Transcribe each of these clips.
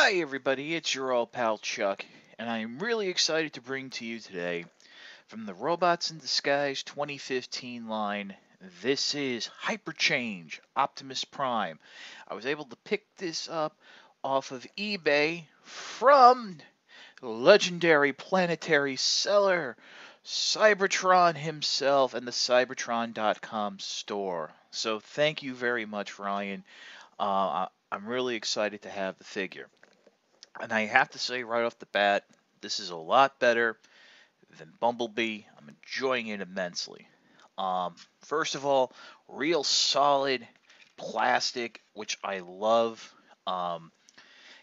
Hi everybody, it's your old pal Chuck, and I am really excited to bring to you today from the Robots in Disguise 2015 line. This is Hyperchange Optimus Prime. I was able to pick this up off of eBay from the legendary planetary seller Cybertron himself and the Cybertron.com store. So thank you very much, Ryan. I'm really excited to have the figure. And I have to say right off the bat, this is a lot better than Bumblebee. I'm enjoying it immensely. First of all, real solid plastic, which I love. Um,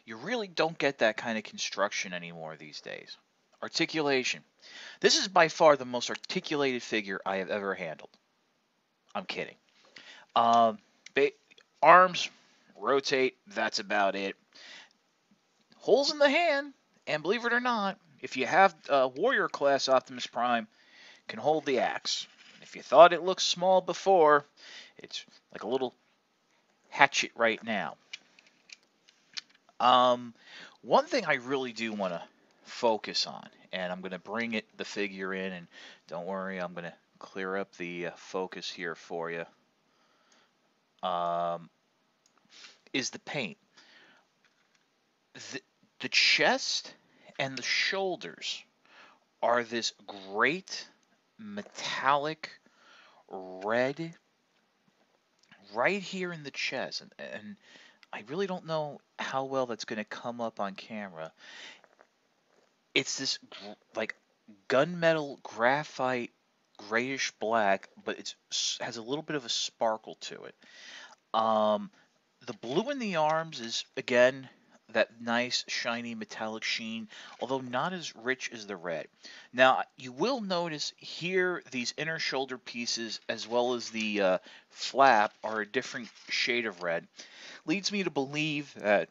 you really don't get that kind of construction anymore these days. Articulation. This is by far the most articulated figure I have ever handled. I'm kidding. Um, Arms rotate. That's about it. Holes in the hand, and believe it or not, if you have Warrior class Optimus Prime, can hold the axe. If you thought it looked small before, it's like a little hatchet right now. One thing I really do want to focus on, and I'm going to bring the figure in, and don't worry, I'm going to clear up the focus here for you, is the paint. The chest and the shoulders are this great metallic red right here in the chest, and I really don't know how well that's going to come up on camera. It's this like gunmetal graphite grayish black, but it has a little bit of a sparkle to it. The blue in the arms is again that nice shiny metallic sheen, although not as rich as the red. Now you will notice here these inner shoulder pieces as well as the flap are a different shade of red. Leads me to believe that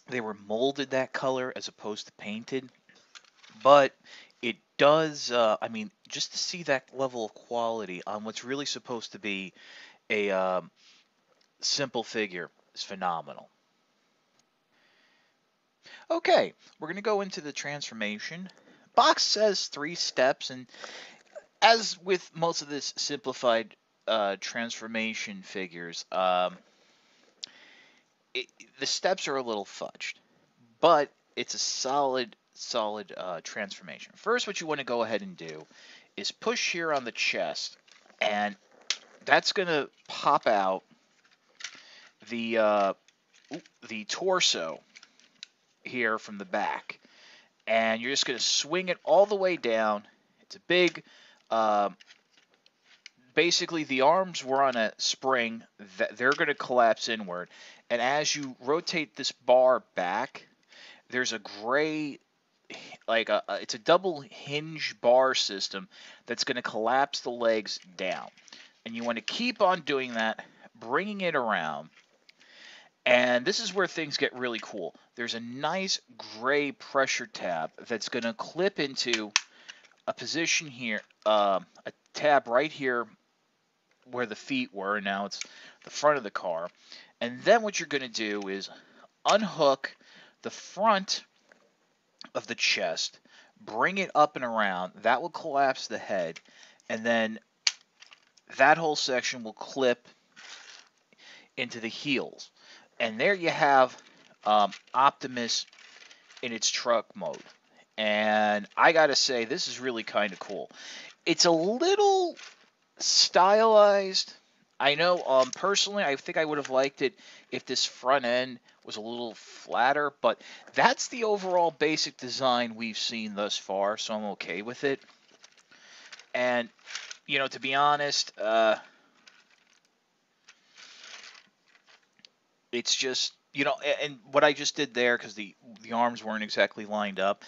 they were molded that color as opposed to painted, but it does, I mean, just to see that level of quality on what's really supposed to be a simple figure is phenomenal. Okay, we're going to go into the transformation. Box says 3 steps, and as with most of this simplified transformation figures, the steps are a little fudged, but it's a solid transformation. First, what you want to go ahead and do is push here on the chest, and that's going to pop out the torso here from the back, and you're just going to swing it all the way down. It's a big, basically the arms were on a spring that they're going to collapse inward, and as you rotate this bar back, there's a gray, like it's a double hinge bar system that's going to collapse the legs down, and you want to keep on doing that, bringing it around. And this is where things get really cool. There's a nice gray pressure tab that's going to clip into a position here, a tab right here where the feet were. Now it's the front of the car. And then what you're going to do is unhook the front of the chest, bring it up and around. That will collapse the head. And then that whole section will clip into the heels. And there you have Optimus in its truck mode. And I gotta say, this is really kind of cool. It's a little stylized. I know, personally, I think I would have liked it if this front end was a little flatter, but that's the overall basic design we've seen thus far, so I'm okay with it. And, you know, to be honest, it's just, you know, and what I just did there, because the arms weren't exactly lined up,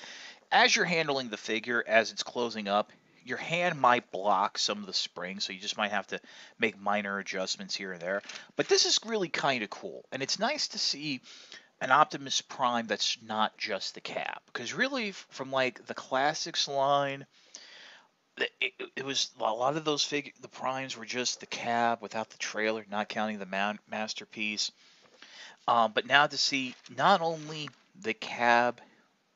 as you're handling the figure, as it's closing up, your hand might block some of the springs, so you just might have to make minor adjustments here and there. But this is really kind of cool, and it's nice to see an Optimus Prime that's not just the cab, because really, from like the classics line, it was a lot of those the Primes were just the cab without the trailer, not counting the masterpiece. But now to see not only the cab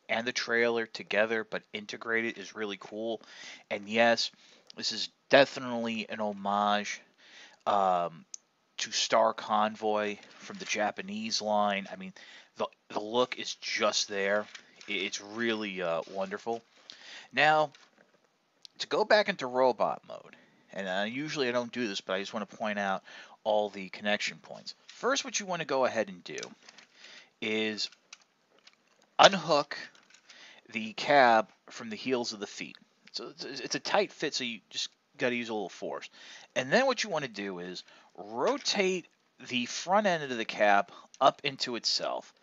and the trailer together, but integrated is really cool. And yes, this is definitely an homage um, to Star Convoy from the Japanese line. I mean, the look is just there. It's really wonderful. Now, to go back into robot mode, and usually I don't do this, but I just want to point out all the connection points. First, what you want to go ahead and do is unhook the cab from the heels of the feet. So it's a tight fit, so you just got to use a little force. And then what you want to do is rotate the front end of the cab up into itself,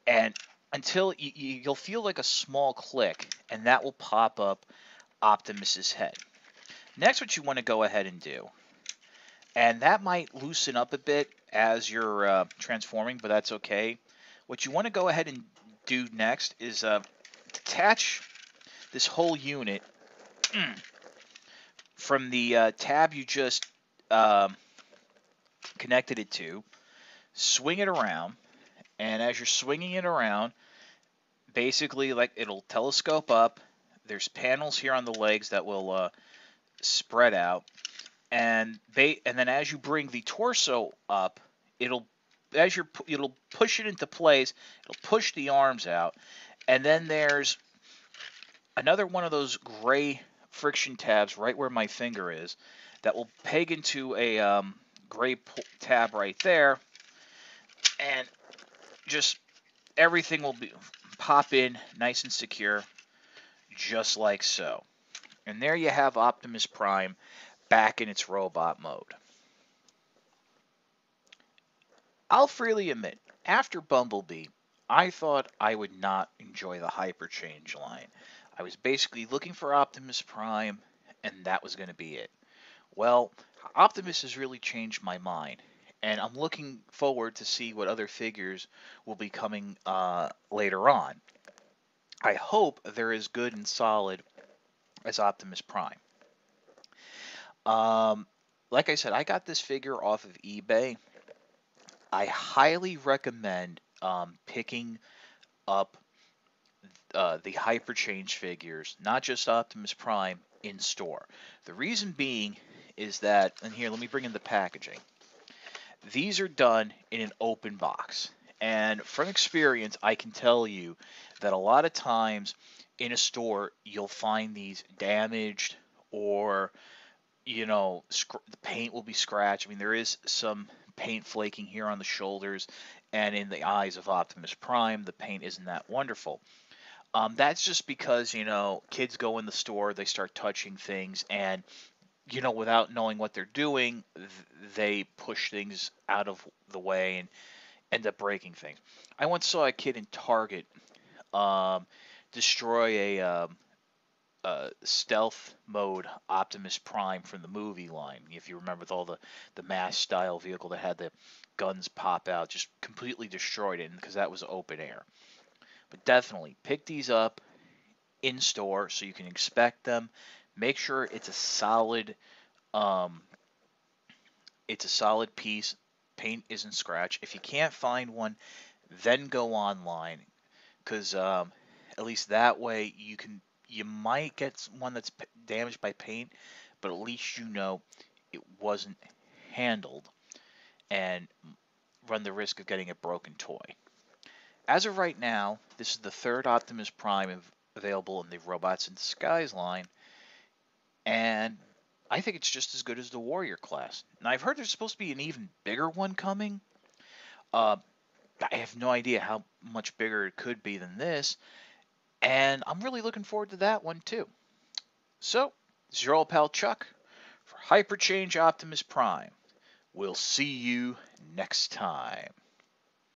and until you'll feel like a small click, and that will pop up Optimus's head. Next, what you want to go ahead and do, and that might loosen up a bit as you're transforming, but that's okay. What you want to go ahead and do next is detach this whole unit from the tab you just connected it to, swing it around, and as you're swinging it around, basically like it'll telescope up. There's panels here on the legs that will spread out, and then as you bring the torso up, it'll push it into place. It'll push the arms out, and then there's another one of those gray friction tabs right where my finger is that will peg into a gray tab right there, and just everything will pop in nice and secure, just like so. And there you have Optimus Prime back in its robot mode. I'll freely admit, after Bumblebee, I thought I would not enjoy the Hyperchange line. I was basically looking for Optimus Prime, and that was going to be it. Well, Optimus has really changed my mind, and I'm looking forward to see what other figures will be coming later on. I hope they're as good and solid as Optimus Prime. Like I said, I got this figure off of eBay. I highly recommend picking up the Hyperchange figures, not just Optimus Prime, in store. The reason being is that, and here, let me bring in the packaging. These are done in an open box. And from experience, I can tell you that a lot of times in a store, you'll find these damaged or, the paint will be scratched. I mean, there is some paint flaking here on the shoulders and in the eyes of Optimus Prime. The paint isn't that wonderful. That's just because, kids go in the store, they start touching things, and, without knowing what they're doing, they push things out of the way and end up breaking things. I once saw a kid in Target um, destroy a stealth mode Optimus Prime from the movie line. If you remember, with all the mass style vehicle that had the guns pop out, just completely destroyed it because that was open air. But definitely pick these up in store so you can inspect them. Make sure um, it's a solid piece. Paint isn't scratched. If you can't find one, then go online, because at least that way you might get one that's damaged by paint, but at least it wasn't handled and run the risk of getting a broken toy. As of right now, this is the third Optimus Prime available in the Robots in Disguise line, and I think it's just as good as the Warrior class. Now, I've heard there's supposed to be an even bigger one coming. I have no idea how much bigger it could be than this, and I'm really looking forward to that one too. So, this is your old pal Chuck for Hyperchange Optimus Prime. We'll see you next time.